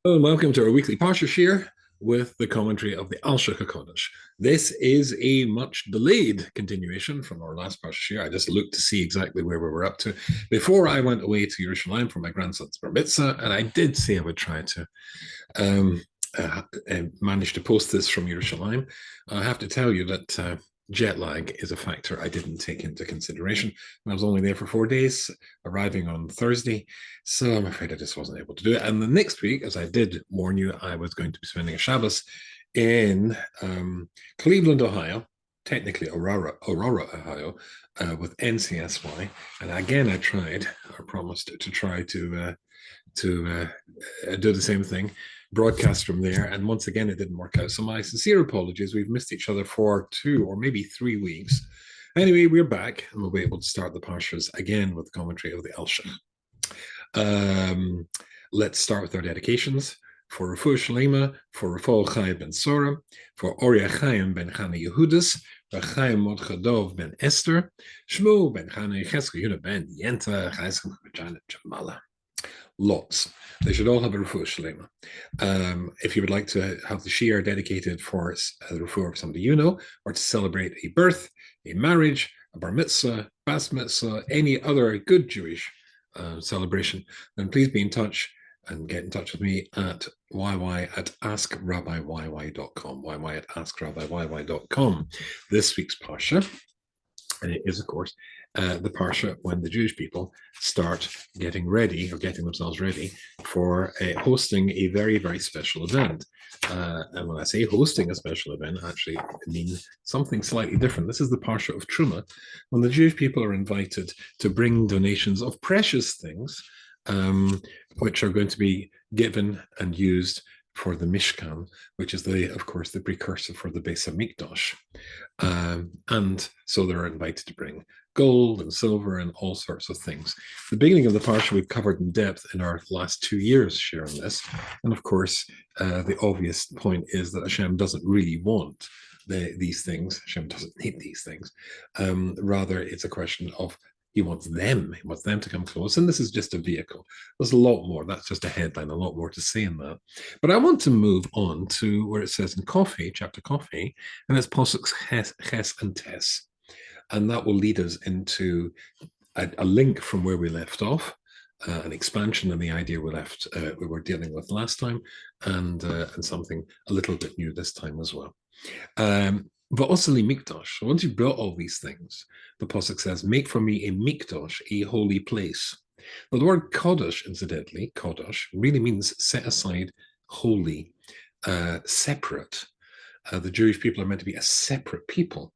Hello and welcome to our weekly Parsha Shir with the commentary of the Alshich Terumah. This is a much delayed continuation from our last Parsha Shir. I just looked to see exactly where we were up to before I went away to Yerushalayim for my grandson's bar mitzvah, and I did say I would try to um, manage to post this from Yerushalayim. I have to tell you that jet lag is a factor I didn't take into consideration. I was only there for 4 days, arriving on Thursday, so I'm afraid I just wasn't able to do it. And the next week, as I did warn you, I was going to be spending a Shabbos in Cleveland, Ohio, technically Aurora, Ohio, with NCSY. And again, I promised to try to do the same thing, broadcast from there. And once again, it didn't work out. So my sincere apologies. We've missed each other for 2 or maybe 3 weeks. Anyway, we're back and we'll be able to start the Parshas again with the commentary of the Alshich. Let's start with our dedications. For Refuah Shalema, for Rafal Chai ben Sora, for Oria Chaim ben Chana Yehudis, for Chaim Modchadov ben Esther, Shmuel ben Chana Yecheskel Yehuda ben Yenta, Chayeskel ben Jamala. Lots. They should all have a refuah shalema. If you would like to have the shir dedicated for the refuah of somebody you know, or to celebrate a birth, a marriage, a bar mitzvah, bas mitzvah, any other good Jewish celebration, then please be in touch and get in touch with me at yy@askrabbiyyy.com, yy@askrabbiyyy.com. This week's parsha, and it is, of course, the Parsha when the Jewish people start getting ready or getting themselves ready for hosting a very, very special event. And when I say hosting a special event, actually I mean something slightly different. This is the Parsha of Terumah, when the Jewish people are invited to bring donations of precious things, which are going to be given and used for the Mishkan, which is of course, the precursor for the Beis Hamikdash. And so they're invited to bring gold and silver and all sorts of things. The beginning of the parsha we've covered in depth in our last 2 years sharing this. And of course, the obvious point is that HaShem doesn't really want these things. HaShem doesn't need these things. Rather, it's a question of he wants them to come close. And this is just a vehicle. There's a lot more. That's just a headline, a lot more to say in that. But I want to move on to where it says in chapter Coffee, and it's Posuk's Ches and Tes. And that will lead us into a link from where we left off, an expansion on the idea we were dealing with last time, and something a little bit new this time as well. Va'oseli mikdash. So once you've built all these things, the Pasuk says, make for me a mikdash, a holy place. Now, the word kodesh, incidentally, kodesh, really means set aside, holy, separate. The Jewish people are meant to be a separate people.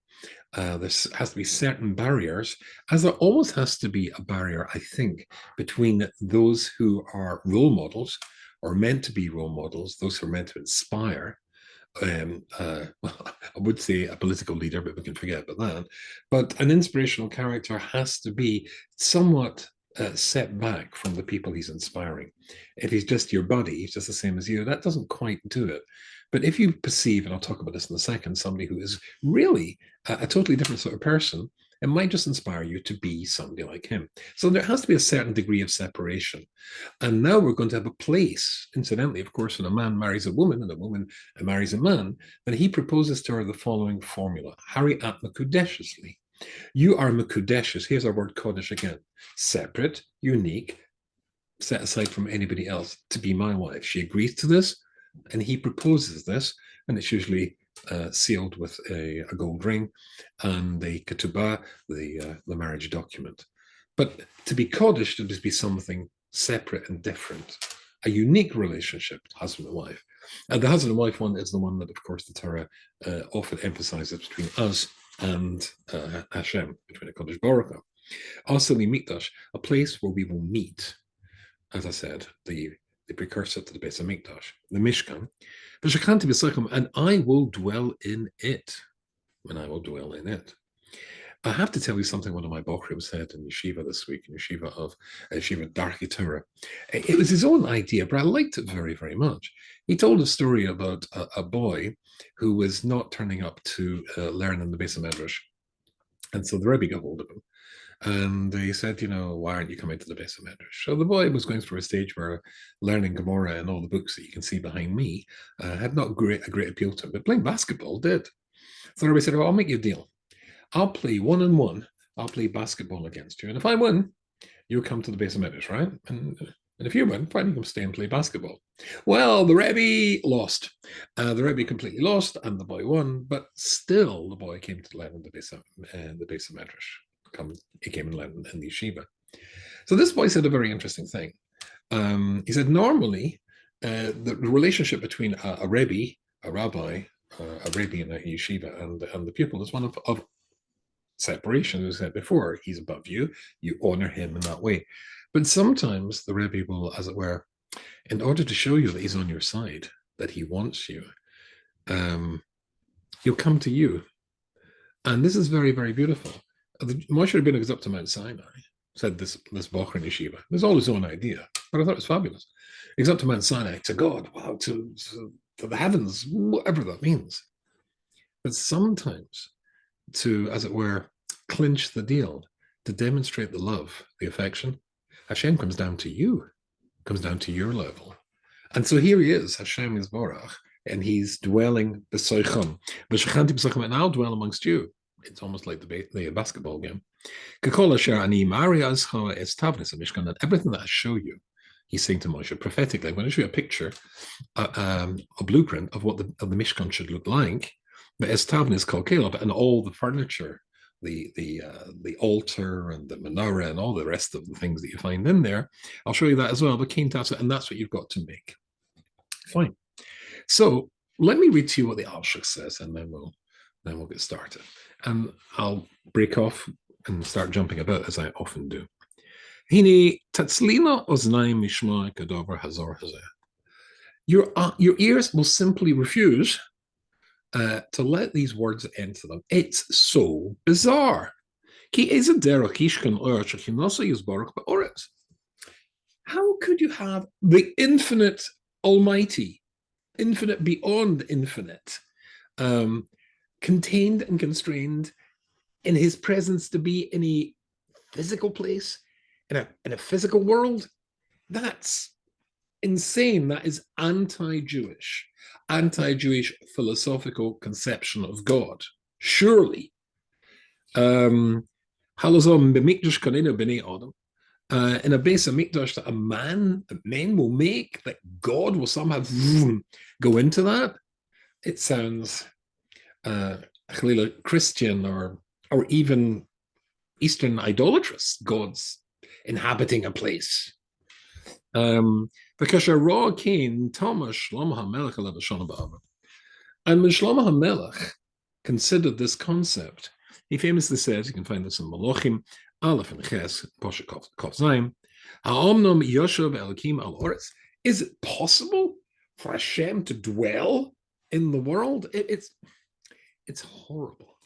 There has to be certain barriers, as there always has to be a barrier, I think, between those who are role models or meant to be role models, those who are meant to inspire. Well, I would say a political leader, but we can forget about that. But an inspirational character has to be somewhat set back from the people he's inspiring. If he's just your buddy, he's just the same as you, that doesn't quite do it. But if you perceive, and I'll talk about this in a second, somebody who is really a totally different sort of person, it might just inspire you to be somebody like him. So there has to be a certain degree of separation. And now we're going to have a place, incidentally, of course, when a man marries a woman and a woman marries a man, then he proposes to her the following formula: Hari at Makudeshesly. You are Makudeshes. Here's our word Kodesh again: separate, unique, set aside from anybody else to be my wife. She agrees to this, and he proposes this, and it's usually sealed with a gold ring and the ketubah, the marriage document. But to be Kodesh, to be something separate and different, a unique relationship, husband and wife. And the husband and wife one is the one that, of course, the Torah often emphasizes between us and HaShem, between a Kodesh Baruch Hu. Also, the Mikdash, a place where we will meet, as I said, the precursor to the Beis Hamikdash, the Mishkan, and I will dwell in it. And I will dwell in it. I have to tell you something one of my bochrim said in yeshiva this week, in yeshiva of yeshiva Darkei Torah. It was his own idea, but I liked it very, very much. He told a story about a boy who was not turning up to learn in the Beis Medrash. And so the Rebbe got hold of him And he said, why aren't you coming to the base of Medrash? So the boy was going through a stage where learning Gemara and all the books that you can see behind me had not a great appeal to him, but playing basketball did. So everybody said, I'll make you a deal. I'll play 1-on-1. I'll play basketball against you. And if I win, you'll come to the base of Medrash, right? And if you win, fine, you can stay and play basketball. Well, the Rebbe lost. The Rebbe completely lost, and the boy won. But still, the boy came to learn in the base of Medrash. He came and learned in the yeshiva. So this boy said a very interesting thing. He said normally the relationship between a Rebbe, a rabbi, a Rebbe in a yeshiva, and the pupil is one of separation. As I said before, he's above you. You honor him in that way. But sometimes the Rebbe will, as it were, in order to show you that he's on your side, that he wants you, he'll come to you. And this is very, very beautiful. Moshe Rabbeinu goes up to Mount Sinai, said this Bocher in Yeshiva. There's all his own idea, but I thought it was fabulous. He goes up to Mount Sinai, to God, wow, to the heavens, whatever that means. But sometimes to, as it were, clinch the deal, to demonstrate the love, the affection, HaShem comes down to you, comes down to your level. And so here he is, HaShem is Borach, and he's dwelling b'soichem. And I'll dwell amongst you. It's almost like the basketball game. And everything that I show you, he's saying to Moshe prophetically, I'm going to show you a picture, a blueprint of what the Mishkan should look like. The Estavn is called Caleb, and all the furniture, the altar and the menorah and all the rest of the things that you find in there. I'll show you that as well. But and that's what you've got to make. Fine. So let me read to you what the Alshich says, and then we'll get started. And I'll break off and start jumping about as I often do. Your ears will simply refuse to let these words enter them. It's so bizarre. How could you have the infinite almighty, infinite beyond infinite, contained and constrained in his presence to be in a physical place, in a physical world? That's insane. That is anti-Jewish philosophical conception of God. Surely. In a base of mikdash that men will make, that God will somehow go into that. It sounds Christian or even Eastern idolatrous, gods inhabiting a place. Because Ra Cain, Thomas Shlomo HaMelech and when Shlomo HaMelech considered this concept, he famously says, you can find this in Malachim, Aleph and Ches, Posha Kov Zayin, Ha'omnom Yoshev Elokim al Oretz. Is it possible for Hashem to dwell in the world? It's horrible.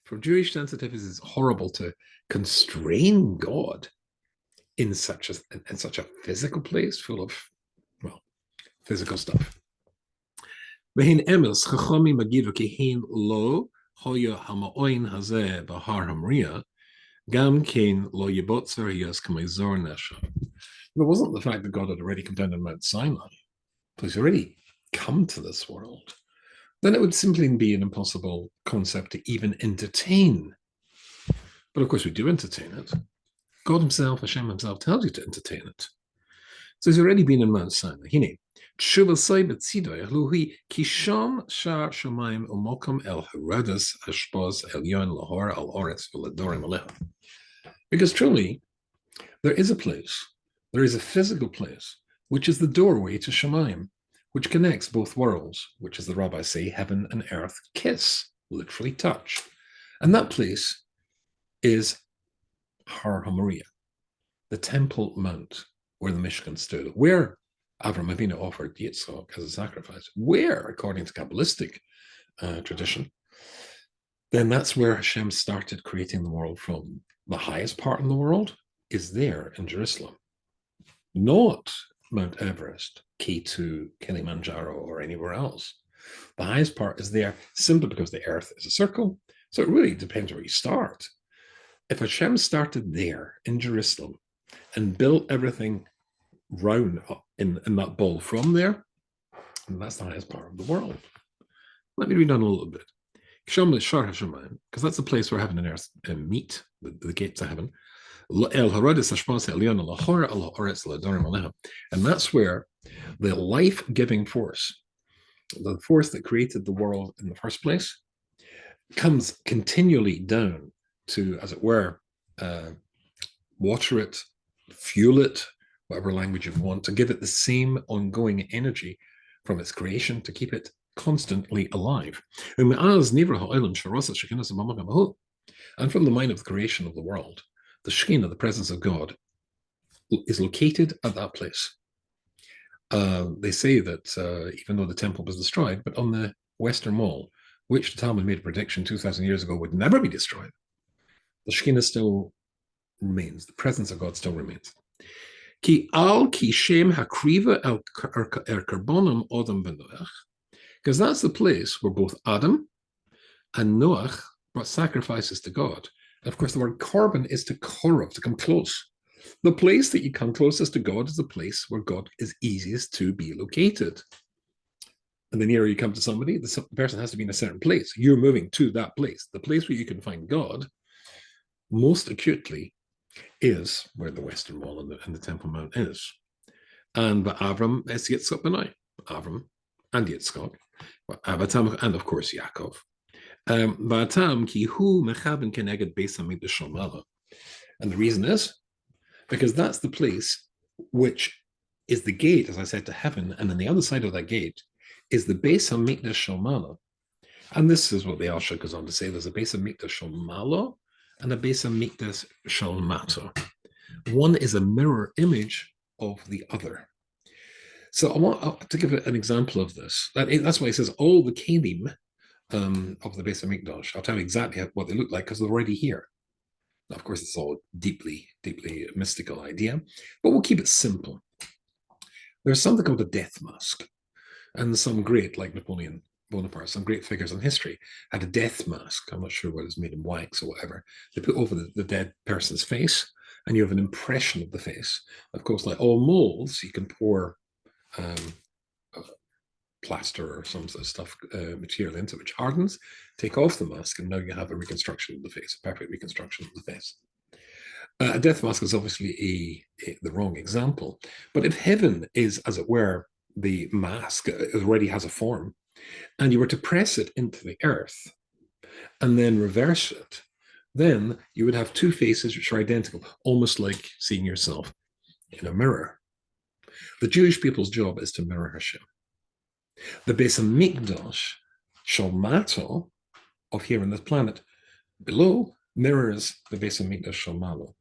For Jewish sensitivities, it's horrible to constrain God in such a physical place full of, well, physical stuff. Gam Kain lo yibotzer yas k'mezor nesha. It wasn't the fact that God had already come down on Mount Sinai, but he's already come to this world. Then it would simply be an impossible concept to even entertain. But of course, we do entertain it. God himself, Hashem himself, tells you to entertain it. So he's already been in Mount Sinai. Because truly, there is a place, there is a physical place, which is the doorway to Shemayim, which connects both worlds, which, as the rabbis say, heaven and earth kiss, literally touch. And that place is Har HaMoriah, the Temple Mount, where the Mishkan stood, where Avram Avinu offered Yitzchak as a sacrifice, where, according to Kabbalistic tradition, then that's where Hashem started creating the world from. The highest part in the world is there in Jerusalem, not Mount Everest, K2, Kilimanjaro, or anywhere else. The highest part is there simply because the earth is a circle, so it really depends where you start. If Hashem started there in Jerusalem and built everything round in that ball from there, and that's the highest part of the world. Let me read on a little bit. Because that's the place where heaven and earth meet, the gates of heaven. And that's where the life-giving force, the force that created the world in the first place, comes continually down to, as it were, water it, fuel it, whatever language you want, to give it the same ongoing energy from its creation to keep it constantly alive. And from the mind of the creation of the world, the Shekhinah, the presence of God, is located at that place. They say that even though the temple was destroyed, but on the Western Wall, which the Talmud made a prediction 2,000 years ago would never be destroyed, the Shekhinah still remains. The presence of God still remains. Ki al ki shem hakriva el karbonim odam v'noach, because that's the place where both Adam and Noach brought sacrifices to God. And of course, the word korban is to korov, to come close. The place that you come closest to God is the place where God is easiest to be located. And the nearer you come to somebody, the person has to be in a certain place. You're moving to that place. The place where you can find God most acutely is where the Western Wall and the Temple Mount is. And Avram es Yitzchak benai, Avram and Yitzchak, and of course Yaakov. And the reason is because that's the place which is the gate, as I said, to heaven, and on the other side of that gate is the Beis HaMikdash Shel Ma'ala. And this is what the Alshich goes on to say. There's a Beis HaMikdash Shel Ma'ala and a Beis HaMikdash Shel Mata. One is a mirror image of the other. So I want to give an example of this. That's why he says all the kelim of the Beis HaMikdash. I'll tell you exactly what they look like because they're already here. Now, of course, it's all deeply, deeply mystical idea, but we'll keep it simple. There's something called a death mask, and some great, like Napoleon Bonaparte, some great figures in history had a death mask. I'm not sure whether it's made in wax or whatever. They put over the dead person's face, and you have an impression of the face. Of course, like all molds, you can pour plaster or some sort of stuff, material into which hardens, take off the mask, and now you have a reconstruction of the face, a perfect reconstruction of the face. A death mask is obviously the wrong example, but if heaven is, as it were, the mask, it already has a form, and you were to press it into the earth and then reverse it, then you would have two faces which are identical, almost like seeing yourself in a mirror. The Jewish people's job is to mirror Hashem. The Beis HaMikdash Shel Mata of here on this planet below mirrors the Beis HaMikdash Shel Ma'ala.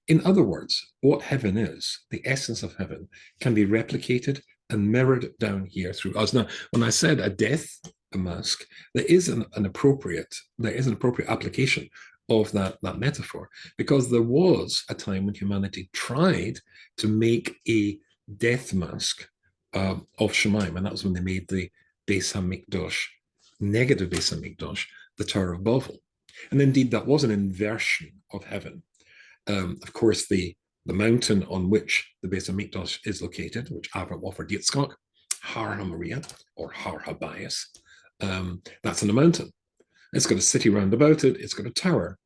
In other words, what heaven is, the essence of heaven, can be replicated and mirrored down here through us. Now, when I said a death mask, there is an appropriate application of that metaphor, because there was a time when humanity tried to make a death mask of Shemaim, and that was when they made the Beis HaMikdash, negative Beis HaMikdash, the Tower of Babel. And indeed, that was an inversion of heaven. Of course, the mountain on which the Beis HaMikdash is located, which Avram offered Yitzchak, Har HaMoriah, or Har HaBayis, that's in a mountain. It's got a city round about it. It's got a tower.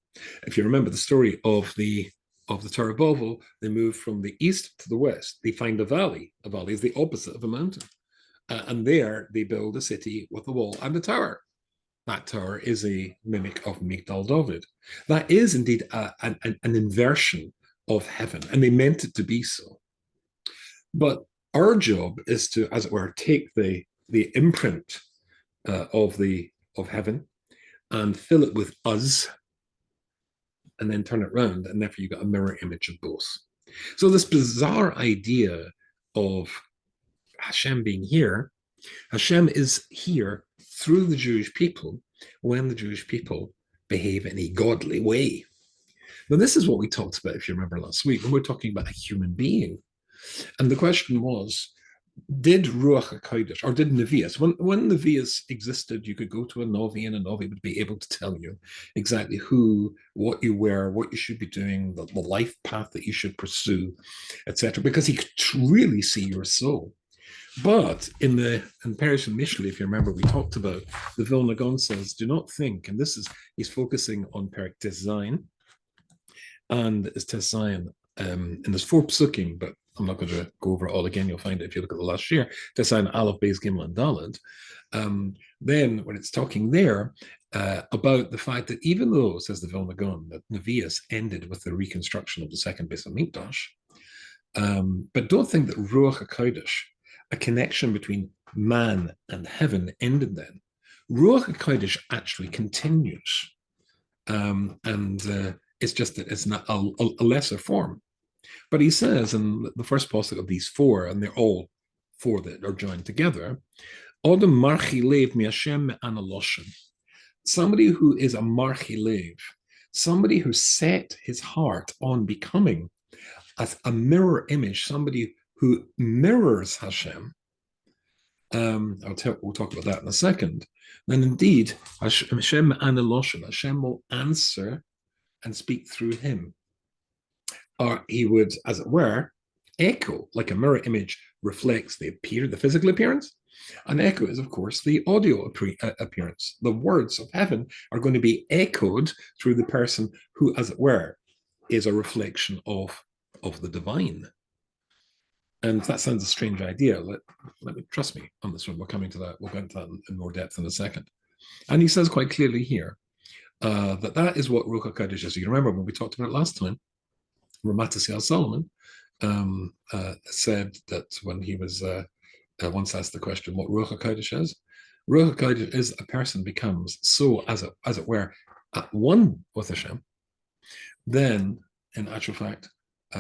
If you remember the story of the Tower of Babel, they move from the east to the west. They find a valley. A valley is the opposite of a mountain. And there they build a city with a wall and a tower. That tower is a mimic of Migdal David. That is indeed an inversion of heaven, and they meant it to be so. But our job is to, as it were, take the imprint of heaven and fill it with us, and then turn it around, and therefore you got a mirror image of both. So this bizarre idea of Hashem being here, Hashem is here through the Jewish people when the Jewish people behave in a godly way. Now, this is what we talked about, if you remember last week, when we were talking about a human being. And the question was, did Ruach HaKodesh, or did Nevi'as, when Nevi'as existed, you could go to a Novi and a Novi would be able to tell you exactly who, what you were, what you should be doing, the life path that you should pursue, etc., because he could really see your soul. But in Perish initially, if you remember, we talked about the Vilna Gaon says, do not think, and he's focusing on Perek Design, and it's Zion. And there's 4 psukim, but I'm not going to go over it all again. You'll find it if you look at the last year. Zion, Aleph, Beis, Gimel, and Dalet. Then when it's talking there about the fact that even though, says the Vilna Gaon, that Nevi'as ended with the reconstruction of the second Beis Hamikdash, but don't think that Ruach HaKodesh, a connection between man and heaven, ended then. Ruach HaKodesh actually continues. And it's just that it's not a lesser form. But he says in the first pasuk of these 4, and they're all 4 that are joined together, Odom marchilev mi'ashem me'analoshim. Somebody who is a marchilev, somebody who set his heart on becoming as a mirror image, somebody who mirrors Hashem. We'll talk about that in a second. Then indeed, Hashem me'analoshim, Hashem will answer and speak through him. Or he would, as it were, echo, like a mirror image reflects the physical appearance. An echo is, of course, the audio appearance. The words of heaven are going to be echoed through the person who, as it were, is a reflection of the divine. And that sounds a strange idea. Let me trust me on this one. We're coming to that. We'll go into that in more depth in a second. And he says quite clearly here that is what Ruach HaKodesh is. You remember when we talked about it last time, Ramatasiel Solomon said that when he was once asked the question what Ruach HaKodesh is, Ruach HaKodesh is a person becomes so, as it were, at one with Hashem. Then, in actual fact,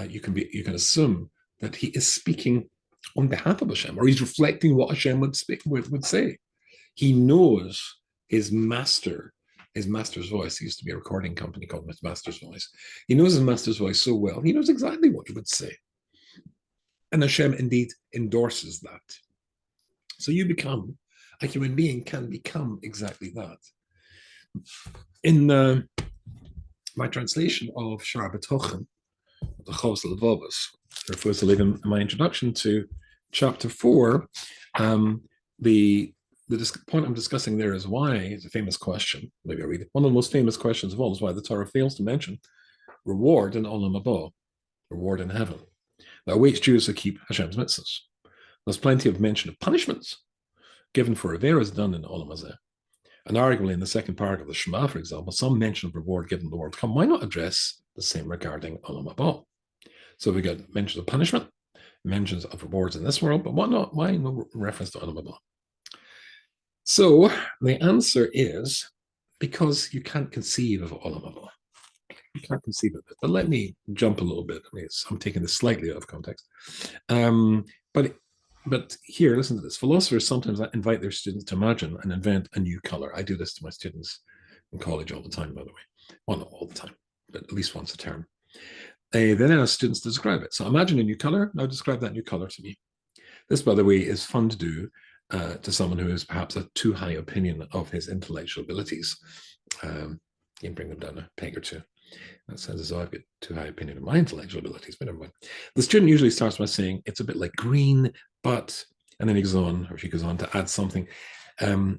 you can assume that he is speaking on behalf of Hashem, or he's reflecting what Hashem would say. He knows his master's voice. He used to be a recording company called His Master's Voice. He knows his master's voice so well, he knows exactly what he would say. And Hashem indeed endorses that. So you become, a human being can become exactly that. In my translation of Shara B'Tochen, the Chovos Levavos, refers to live in my introduction to chapter 4, the point I'm discussing there is why, it's a famous question, maybe I'll read it. One of the most famous questions of all is why the Torah fails to mention reward in Olam Haba, reward in heaven, that awaits Jews who keep Hashem's mitzvahs. There's plenty of mention of punishments given for averas done in Olam Hazeh. And arguably in the second part of the Shema, for example, some mention of reward given in the world to come. Why not address the same regarding Olam Haba? So we got mentions of punishment, mentions of rewards in this world, but why not? Why no reference to Olam Haba? So the answer is because you can't conceive of Olam Haba. You can't conceive of it. But let me jump a little bit. I'm taking this slightly out of context. But here, listen to this. Philosophers sometimes invite their students to imagine and invent a new color. I do this to my students in college all the time, by the way. Well, not all the time, but at least once a term. Then ask students to describe it. So imagine a new color. Now describe that new color to me. This, by the way, is fun to do to someone who has perhaps a too high opinion of his intellectual abilities. You can bring them down a peg or two. That sounds as though I've got too high opinion of my intellectual abilities, but never mind. The student usually starts by saying, it's a bit like green, but, and then he goes on, or she goes on to add something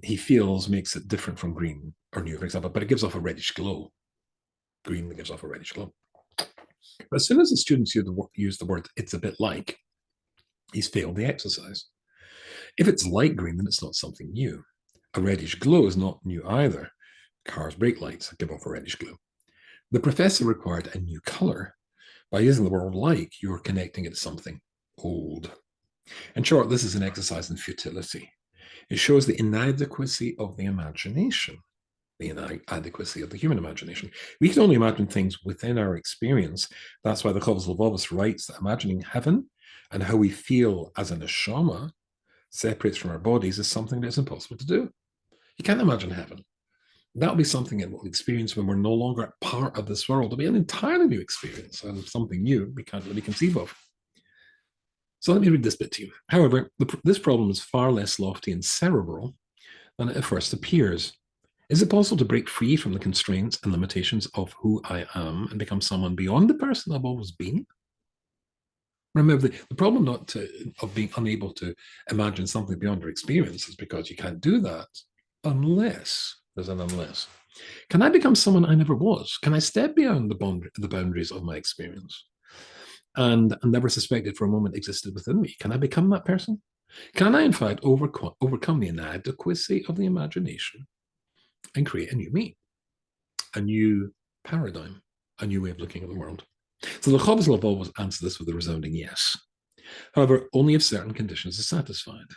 he feels makes it different from green or new, for example, but it gives off a reddish glow. Green gives off a reddish glow. But as soon as the students use the word, it's a bit like, he's failed the exercise. If it's light green, then it's not something new. A reddish glow is not new either. Cars' brake lights give off a reddish glow. The professor required a new color. By using the word like, you're connecting it to something old. In short, this is an exercise in futility. It shows the inadequacy of the imagination, the inadequacy of the human imagination. We can only imagine things within our experience. That's why the Chovos Levavos writes that imagining heaven and how we feel as a neshama separates from our bodies is something that's impossible to do. You can't imagine heaven. That'll be something that we'll experience when we're no longer part of this world. It'll be an entirely new experience and something new we can't really conceive of. So let me read this bit to you. However, this problem is far less lofty and cerebral than it at first appears. Is it possible to break free from the constraints and limitations of who I am and become someone beyond the person I've always been? Remember, the problem of being unable to imagine something beyond your experience is because you can't do that unless there's an unless. Can I become someone I never was? Can I step beyond the boundaries of my experience and never suspected for a moment existed within me? Can I become that person? Can I, in fact, overcome the inadequacy of the imagination and create a new me, a new paradigm, a new way of looking at the world? So the Chavos will always answer this with a resounding yes. However, only if certain conditions are satisfied.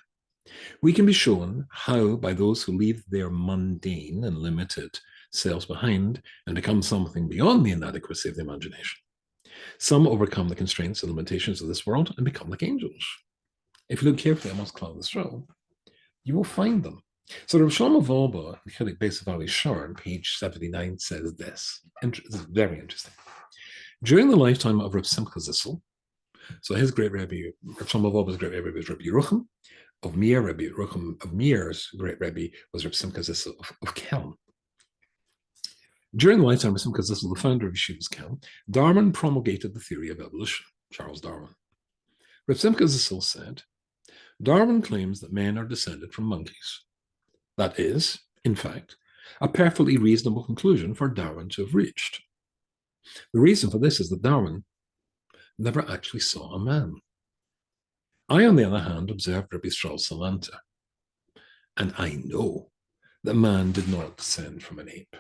We can be shown how, by those who leave their mundane and limited selves behind and become something beyond the inadequacy of the imagination, some overcome the constraints and limitations of this world and become like angels. If you look carefully amongst Cloud Yisrael, you will find them. So Rav Shlomo Wolbe, the Chilik Beis of Ali Shor, on page 79, says this. This is very interesting. During the lifetime of Rav Simcha Zissel, so his great Rebbe, Rav Shlomo Wolbe's great Rebbe was Rabbi Yerucham of Mir. Rabbi Yerucham of Mir's great Rebbe was Rav Simcha Zissel of Kelm. During the lifetime of Simcha Zissel, the founder of Yeshivas Kelm, Darwin promulgated the theory of evolution, Charles Darwin. Rav Simcha Zissel said, Darwin claims that men are descended from monkeys. That is, in fact, a perfectly reasonable conclusion for Darwin to have reached. The reason for this is that Darwin never actually saw a man. I, on the other hand, observed Rabbi Yisrael Salanta, and I know that man did not descend from an ape.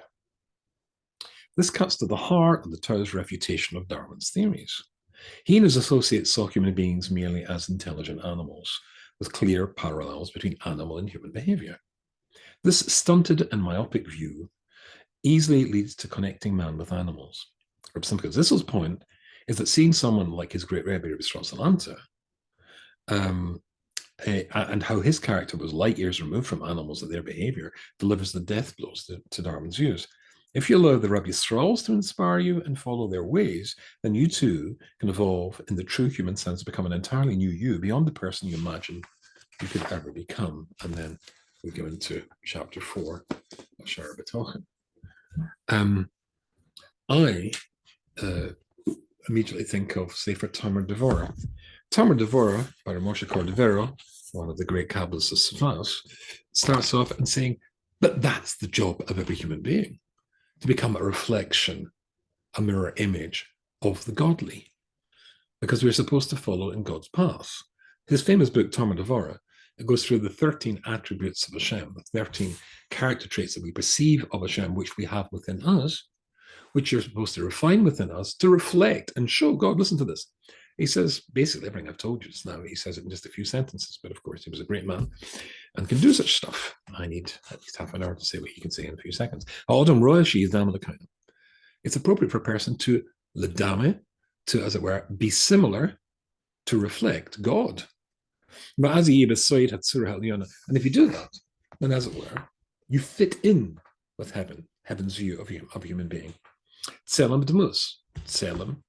This cuts to the heart of the Taoist refutation of Darwin's theories. He and his associates saw human beings merely as intelligent animals, with clear parallels between animal and human behavior. This stunted and myopic view easily leads to connecting man with animals. Reb Simcha Zissel's point is that seeing someone like his great Rebbe, Rabbi Yisrael Salanta, and how his character was light years removed from animals and their behavior delivers the death blows to Darwin's views. If you allow the Rabbi Yisraels to inspire you and follow their ways, then you too can evolve in the true human sense to become an entirely new you beyond the person you imagine you could ever become. And then we go into chapter 4 of Shara B'Tochen. I immediately think of Sefer Tamar Devora. Tamar Devora, by Moshe Cordovero, one of the great Kabbalists of Savas, starts off and saying, but that's the job of every human being, to become a reflection, a mirror image of the godly, because we're supposed to follow in God's path. His famous book, Tamar Devora, it goes through the 13 attributes of HaShem, the 13 character traits that we perceive of HaShem, which we have within us, which you're supposed to refine within us to reflect and show God. Listen to this. He says basically everything I've told you just now. He says it in just a few sentences, but of course he was a great man and can do such stuff. I need at least half an hour to say what he can say in a few seconds. It's appropriate for a person to ledame, to, as it were, be similar, to reflect God. And if you do that, then as it were, you fit in with heaven's view of a human being. Tselem Demus, Tselem,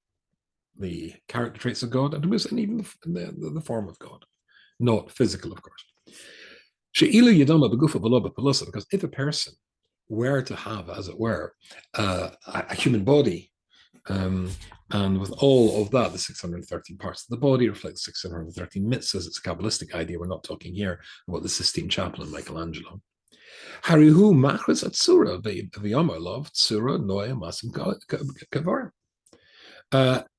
the character traits of God, and Demus, and even the form of God, not physical, of course. Because if a person were to have, as it were, a human body, and with all of that, the 613 parts of the body reflect 613 mitzvahs. It's a Kabbalistic idea. We're not talking here about the Sistine Chapel and Michelangelo. Harihu machris atzura v'yamar love tzura noya masim kavar.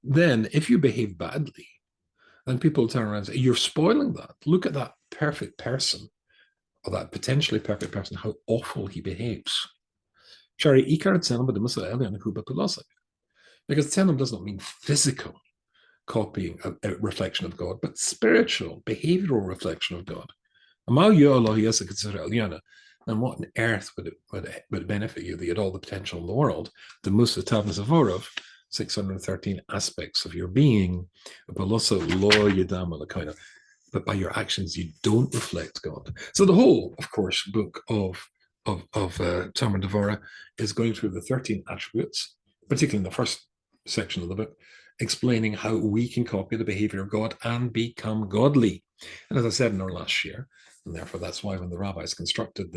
Then, if you behave badly, then people turn around and say, you're spoiling that. Look at that perfect person, or that potentially perfect person, how awful he behaves. Because tzelim does not mean physical copying, a reflection of God, but spiritual, behavioral reflection of God. And what on earth would benefit you that you had all the potential in the world? The Musa Tavnas Avorov, 613 aspects of your being, but by your actions you don't reflect God. So the whole, of course, book of Tamar Devora is going through the 13 attributes, particularly in the first section of the book, explaining how we can copy the behavior of God and become godly. And as I said in our last share, and therefore that's why when the rabbis constructed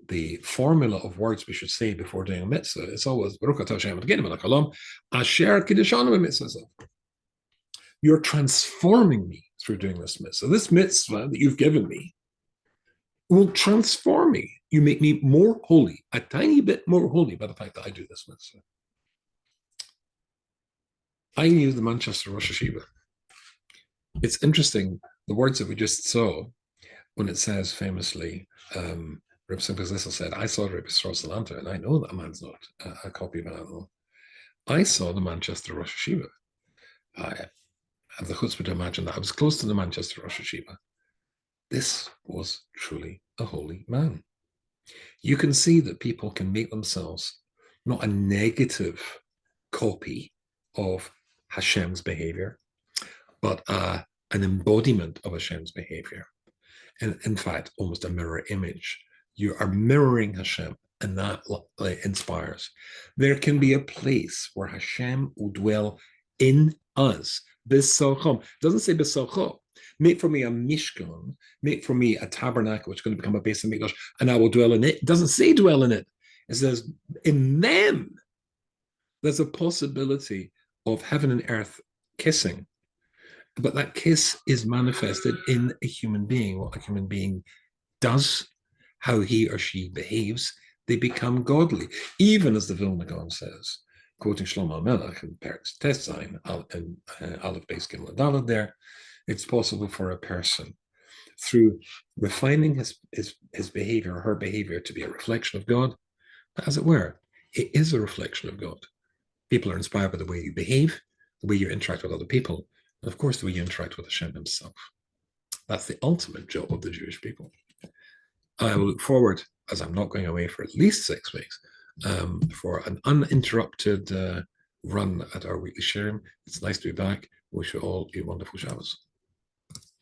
the formula of words we should say before doing a mitzvah, it's always Baruch atah Hashem Elokeinu melech haolam asher kiddushanu b'mitzvah. You're transforming me through doing this mitzvah. This mitzvah that you've given me will transform me. You make me more holy, a tiny bit more holy by the fact that I do this mitzvah. I use the Manchester Rosh Hashiva. It's interesting, the words that we just saw, when it says famously, Reb Simcha Zissel said, I saw Reb Yisrael Salanta, and I know that man's not a copy of an animal. I saw the Manchester Rosh Hashiva. I have the chutzpah to imagine that I was close to the Manchester Rosh Hashiva. This was truly a holy man. You can see that people can make themselves not a negative copy of Hashem's behavior, but an embodiment of Hashem's behavior. And in fact, almost a mirror image. You are mirroring Hashem, and that inspires. There can be a place where Hashem will dwell in us. B'sochom. It doesn't say b'socho. Make for me a mishkan, make for me a tabernacle, which is going to become a base of mikdash, and I will dwell in it. It doesn't say dwell in it. It says in them. There's a possibility of heaven and earth kissing, but that kiss is manifested in a human being. What a human being does, how he or she behaves, they become godly. Even as the Vilna Gaon says, quoting Shlomo Melech in Perik's Test Sign, and Aleph Beis Gimel Daled there, it's possible for a person, through refining his behavior or her behavior to be a reflection of God, as it were, it is a reflection of God. People are inspired by the way you behave, the way you interact with other people, and of course, the way you interact with Hashem himself. That's the ultimate job of the Jewish people. I will look forward, as I'm not going away for at least 6 weeks, for an uninterrupted run at our weekly sharing. It's nice to be back. Wish you all a wonderful Shabbos.